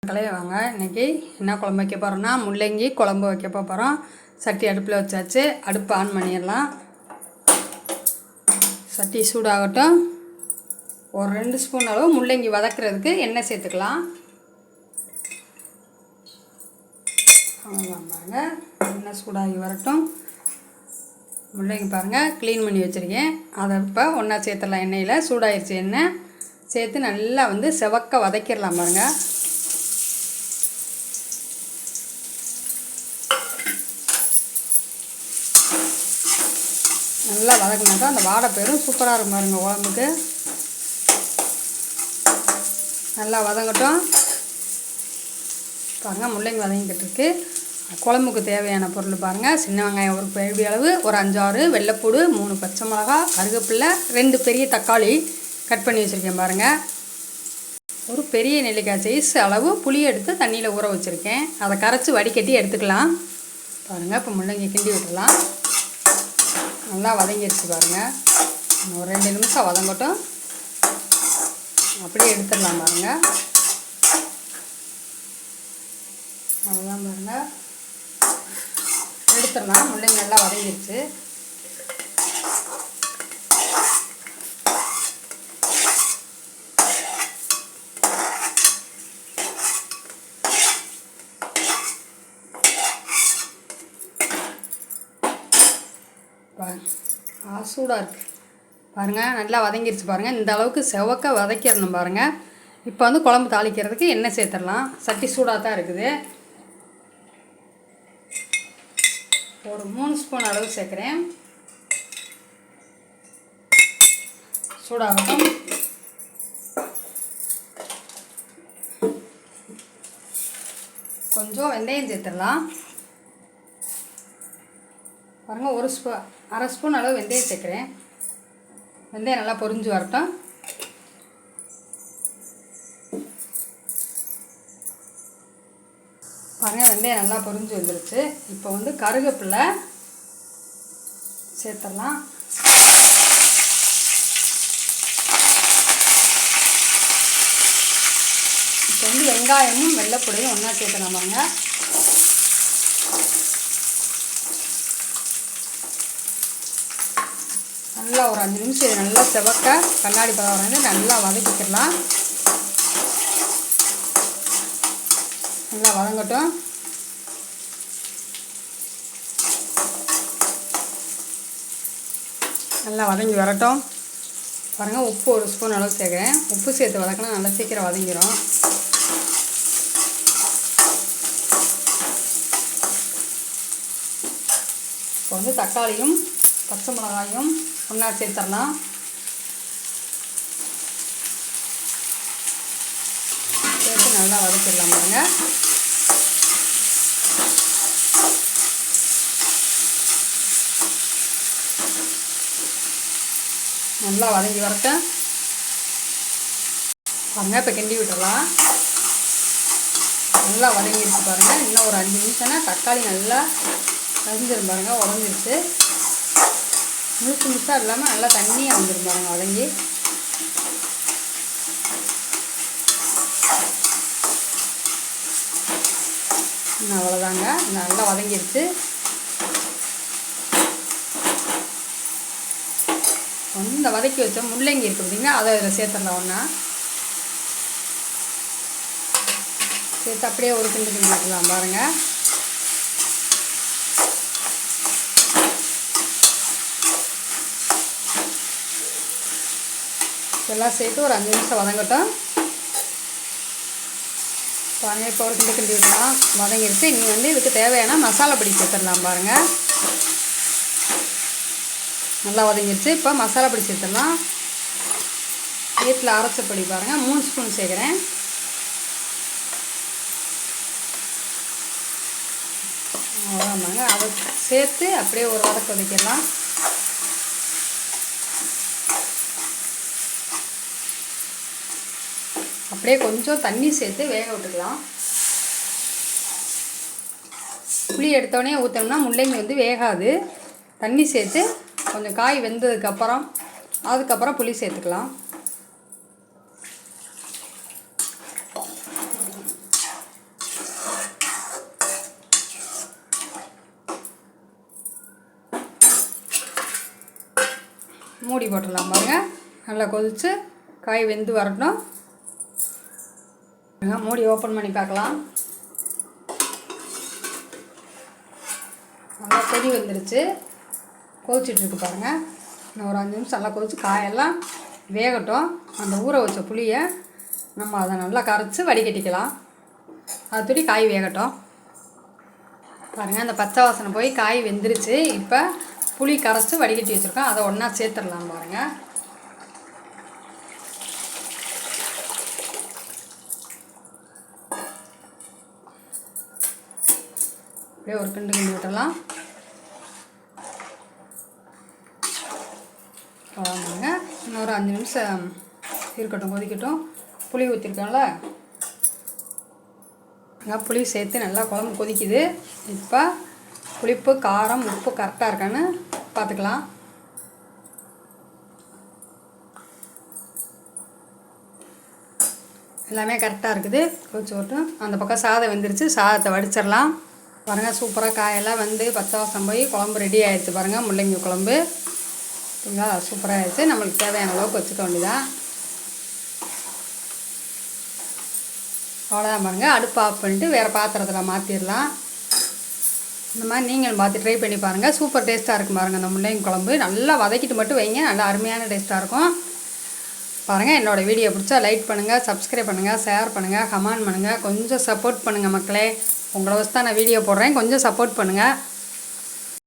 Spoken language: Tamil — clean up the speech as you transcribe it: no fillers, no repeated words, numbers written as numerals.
கலையை வாங்க. இன்றைக்கி என்ன குழம்பு வைக்க போகிறோன்னா முள்ளங்கி குழம்பு வைக்க போகிறோம். சட்டி அடுப்பில் வச்சாச்சு. அடுப்பு ஆன் பண்ணிடலாம். சட்டி சூடாகட்டும். ஒரு 2 ஸ்பூன் அளவு முள்ளங்கி வதக்கிறதுக்கு எண்ணெய் சேர்த்துக்கலாம். அவ்வளோதான் பாருங்கள். எண்ணெய் சூடாகி வரட்டும். முள்ளங்கி பாருங்கள் க்ளீன் பண்ணி வச்சுருக்கேன். அதை இப்போ ஒன்றா சேர்த்துடலாம். எண்ணெயில் சூடாகிடுச்சு. எண்ணெய் சேர்த்து நல்லா செவக்க வதக்கிடலாம் பாருங்கள். நல்லா வதக்கினா தான் அந்த வாடை பேரும் சூப்பராக இருக்கும் பாருங்க குழம்புக்கு. நல்லா வதங்கட்டும் பாருங்கள். முள்ளங்கி வதங்கிக்கிட்டு இருக்கு. குழம்புக்கு தேவையான பொருள் பாருங்கள். சின்ன வெங்காயம் ஒரு பெரிய அளவு, ஒரு 5-6 வெள்ளைப்பூடு, 3 பச்சை மிளகா, கருவேப்பிலை, 2 பெரிய தக்காளி கட் பண்ணி வச்சுருக்கேன் பாருங்கள். ஒரு பெரிய நெல்லிக்காய் சைஸ் அளவு புளி எடுத்து தண்ணியில் ஊற வச்சுருக்கேன். அதை கரைச்சி வடிகட்டி எடுத்துக்கலாம் பாருங்கள். இப்போ முள்ளங்கி கிண்டி விட்டுடலாம். நல்லா வதங்கிடுச்சு பாருங்கள். ஒரு 2 நிமிஷம் வதங்கட்டும். அப்படியே எடுத்துடலாம் பாருங்கள். அவ்வளோதான் பாருங்கள், எடுத்துடலாம். முள்ளங்கி நல்லா வதங்கிடுச்சு. சூடாக இருக்குது பாருங்கள். நல்லா வதங்கிடுச்சு பாருங்கள். இந்த அளவுக்கு செவக்க வதக்கிடணும் பாருங்கள். இப்போ குழம்பு தாளிக்கிறதுக்கு எண்ணெய் சேர்த்துடலாம். சட்டி சூடாக தான் இருக்குது. ஒரு 3 ஸ்பூன் அளவு சேர்க்குறேன். சூடாகட்டும். கொஞ்சம் வெந்தயம் சேர்த்துடலாம் பாருங்கள். ஒரு அரை ஸ்பூன் அளவு வெந்தயம் சேர்க்குறேன். வெந்தயம் நல்லா பொரிஞ்சு வரட்டும். பாருங்கள் வெந்தயம் நல்லா பொரிஞ்சு வந்துருச்சு. இப்போ கருவேப்பிலை சேர்த்துடலாம். இப்போ வெங்காயமும் வெள்ளைப்பூடையும் ஒன்றா சேர்த்துலாம் பாருங்க. நல்லா ஒரு 5 நிமிஷம் இது நல்லா செவக்க கண்ணாடி பதம் வந்து நல்லா வதக்கிக்கலாம். நல்லா வதங்கட்டும். நல்லா வதங்கி வரட்டும் பாருங்கள். உப்பு ஒரு ஸ்பூன் அளவு சேர்க்குறேன். உப்பு சேர்த்து வதக்கினா நல்லா சீக்கிரம் வதங்கிடும். இப்போ தக்காளியும் பச்சை மிளகாயும் ஒன்றா சேர்த்துடலாம். சேர்த்து நல்லா வதக்கிடலாம் பாருங்க. நல்லா வதங்கி வரட்டும் பாருங்க. இப்போ கிண்டி விட்டுடலாம். நல்லா வதங்கிடுச்சு பாருங்கள். இன்னும் ஒரு 5 நிமிஷம்னா தக்காளி நல்லா வதங்கிடும் பாருங்கள். உடஞ்சிருச்சு. முழுசாக இல்லாமல் நல்லா தண்ணியாக வந்துடும் பாருங்க வதங்கி. அவ்வளோதாங்க. நல்லா வதங்கிடுச்சு. இந்த வதக்கி வச்ச முள்ளங்கி இருக்குது பார்த்தீங்கன்னா, அதை அதில் சேர்த்துடலாம். ஒன்றா சேர்த்து அப்படியே ஒரு கிண்டு கிண்டி விட்டுலாம் பாருங்கள். எல்லாம் சேர்த்து ஒரு 5 நிமிஷம் வதங்கட்டும் பாருங்கள். இப்போ ஒரு கிண்டு கிண்டி விடலாம். வதங்கிடுச்சு. இனி இதுக்கு தேவையான மசாலா பொடி சேர்த்துடலாம் பாருங்கள். நல்லா வதங்கிடுச்சு. இப்போ மசாலா பொடி சேர்த்துடலாம். வீட்டில் அரைச்ச பொடி பாருங்கள் 3 ஸ்பூன் சேர்க்குறேன். அவ்வளோதாங்க. அதை சேர்த்து அப்படியே ஒரு வதக்க வதக்கிடலாம். அப்படியே கொஞ்சம் தண்ணி சேர்த்து வேக விட்டுக்கலாம். புளி எடுத்தோடனே ஊற்றோம்னா முள்ளங்கி வேகாது. தண்ணி சேர்த்து கொஞ்சம் காய் வெந்ததுக்கப்புறம் அதுக்கப்புறம் புளி சேர்த்துக்கலாம். மூடி போட்டுடலாம் பாருங்கள். நல்லா கொதித்து காய் வெந்து வரட்டும். மூடி ஓப்பன் பண்ணி பார்க்கலாம். நல்லா கொதி வந்துடுச்சு, கொதிச்சிட்ருக்கு பாருங்கள். இன்னும் ஒரு 5 நிமிஷம் நல்லா கொதிச்சு காயெல்லாம் வேகட்டும். அந்த ஊற வச்ச புளியை நம்ம அதை நல்லா கரைச்சி வடிகட்டிக்கலாம். அது துடி காய் வேகட்டும் பாருங்கள். அந்த பச்சை வாசனை போய் காய் வெந்துருச்சு. இப்போ புளி கரைச்சி வடிகட்டி வச்சுருக்கோம், அதை ஒன்றா சேர்த்துடலாம் பாருங்கள். அப்படியே ஒரு கிண்டு விட்டுடலாம். அவ்வளோதாங்க. இன்னொரு 5 நிமிஷம் இருக்கட்டும், கொதிக்கட்டும். புளி ஊற்றிருக்கோம்ல, புளி சேர்த்து நல்லா குழம்பு கொதிக்குது. இப்போ புளிப்பு காரம் உப்பு கரெக்டாக இருக்கான்னு பார்த்துக்கலாம். எல்லாமே கரெக்டாக இருக்குது. கொதிச்சு விட்டும் அந்த பக்கம் சாதம் வெந்துருச்சு, சாதத்தை வடிச்சிடலாம் பாருங்கள். சூப்பராக காயெல்லாம் வந்து பச்சை வாசம் போய் குழம்பு ரெடி ஆகிடுச்சு பாருங்கள். முள்ளங்கி குழம்பு சரிங்களா, சூப்பராக ஆகிடுச்சு. நம்மளுக்கு தேவையான அளவுக்கு வச்சுக்க வேண்டியதான். அவ்வளோதான் பாருங்கள். அடுப்பு ஆஃப் பண்ணிட்டு வேறு பாத்திரத்தில் மாற்றிடலாம். இந்த மாதிரி நீங்களும் பார்த்து ட்ரை பண்ணி பாருங்கள். சூப்பர் டேஸ்ட்டாக இருக்கும் பாருங்கள். அந்த முள்ளங்கி குழம்பு நல்லா வதக்கிட்டு மட்டும் வைங்க, நல்லா அருமையான டேஸ்ட்டாக இருக்கும் பாருங்கள். என்னோடய வீடியோ பிடிச்சா லைக் பண்ணுங்கள், சப்ஸ்கிரைப் பண்ணுங்கள், ஷேர் பண்ணுங்கள், கமெண்ட் பண்ணுங்கள். கொஞ்சம் சப்போர்ட் பண்ணுங்கள் மக்களே. உங்களை வச்சு தான் நான் வீடியோ போடுறேன், கொஞ்சம் சப்போர்ட் பண்ணுங்கள்.